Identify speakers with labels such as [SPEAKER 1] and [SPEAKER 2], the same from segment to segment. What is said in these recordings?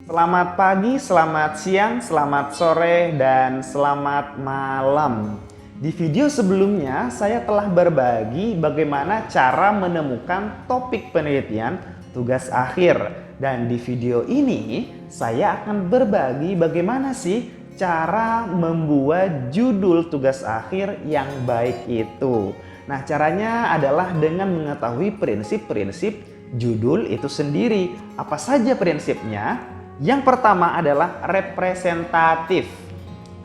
[SPEAKER 1] Selamat pagi, selamat siang, selamat sore, dan selamat malam. Di video sebelumnya, saya telah berbagi bagaimana cara menemukan topik penelitian tugas akhir. Dan di video ini, saya akan berbagi bagaimana sih cara membuat judul tugas akhir yang baik itu. Nah, caranya adalah dengan mengetahui prinsip-prinsip judul itu sendiri. Apa saja prinsipnya? Yang pertama adalah representatif.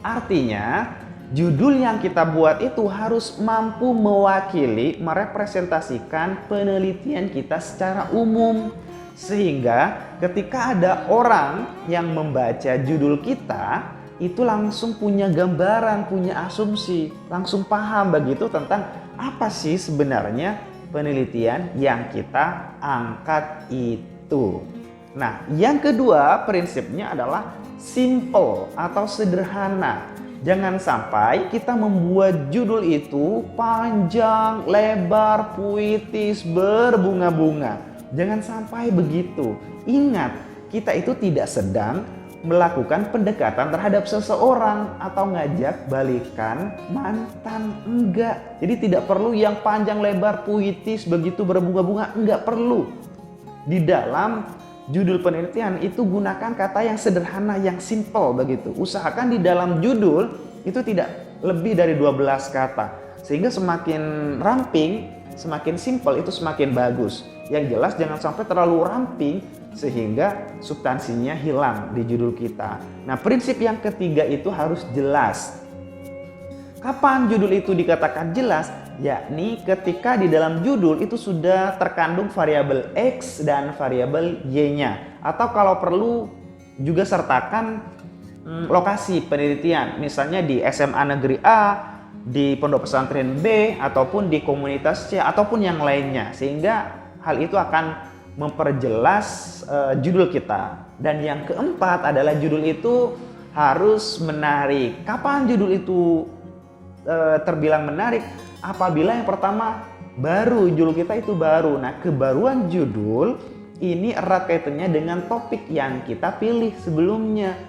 [SPEAKER 1] Artinya, judul yang kita buat itu harus mampu mewakili, merepresentasikan penelitian kita secara umum. Sehingga ketika ada orang yang membaca judul kita, itu langsung punya gambaran, punya asumsi, langsung paham begitu tentang apa sih sebenarnya penelitian yang kita angkat itu. Nah, yang kedua prinsipnya adalah simple atau sederhana. Jangan sampai kita membuat judul itu panjang, lebar, puitis, berbunga-bunga. Jangan sampai begitu. Ingat, kita itu tidak sedang melakukan pendekatan terhadap seseorang atau ngajak balikan mantan. Enggak. Jadi tidak perlu yang panjang, lebar, puitis, begitu berbunga-bunga. Enggak perlu. Di dalam judul penelitian itu gunakan kata yang sederhana, yang simple begitu. Usahakan di dalam judul itu tidak lebih dari 12 kata. Sehingga semakin ramping, semakin simple itu semakin bagus. Yang jelas jangan sampai terlalu ramping sehingga substansinya hilang di judul kita. Nah, prinsip yang ketiga itu harus jelas. Kapan judul itu dikatakan jelas? Yakni ketika di dalam judul itu sudah terkandung variabel X dan variabel Y-nya. Atau kalau perlu juga sertakan lokasi penelitian. Misalnya di SMA Negeri A, di Pondok Pesantren B, ataupun di komunitas C, ataupun yang lainnya. Sehingga hal itu akan memperjelas judul kita. Dan yang keempat adalah judul itu harus menarik. Kapan judul itu terbilang menarik? Apabila yang pertama baru, judul kita itu baru. Nah, kebaruan judul ini erat kaitannya dengan topik yang kita pilih sebelumnya.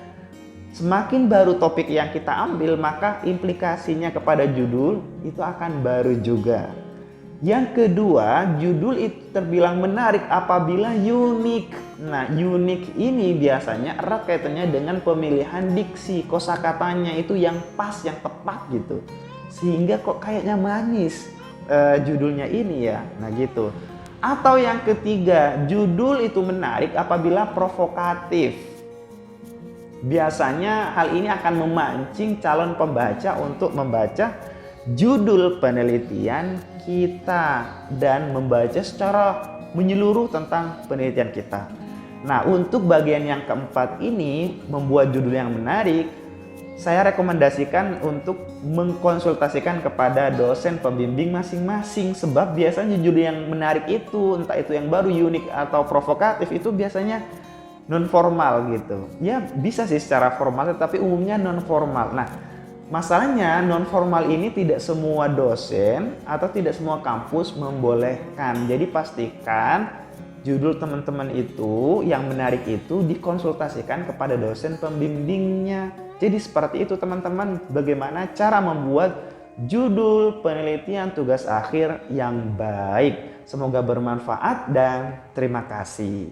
[SPEAKER 1] Semakin baru topik yang kita ambil, maka implikasinya kepada judul itu akan baru juga. Yang kedua, judul itu terbilang menarik apabila unik. Nah, unik ini biasanya erat kaitannya dengan pemilihan diksi, kosakatanya itu yang pas, yang tepat gitu. Sehingga kok kayaknya manis judulnya ini ya. Nah gitu. Atau yang ketiga, judul itu menarik apabila provokatif. Biasanya hal ini akan memancing calon pembaca untuk membaca judul penelitian kita dan membaca secara menyeluruh tentang penelitian kita. Nah, untuk bagian yang keempat ini, membuat judul yang menarik, saya rekomendasikan untuk mengkonsultasikan kepada dosen pembimbing masing-masing. Sebab biasanya judul yang menarik itu, entah itu yang baru, unik, atau provokatif, itu biasanya non-formal gitu. Ya bisa sih secara formal, tetapi umumnya non-formal. Nah, masalahnya non-formal ini tidak semua dosen atau tidak semua kampus membolehkan. Jadi pastikan judul teman-teman itu yang menarik itu dikonsultasikan kepada dosen pembimbingnya. Jadi seperti itu teman-teman, bagaimana cara membuat judul penelitian tugas akhir yang baik. Semoga bermanfaat dan terima kasih.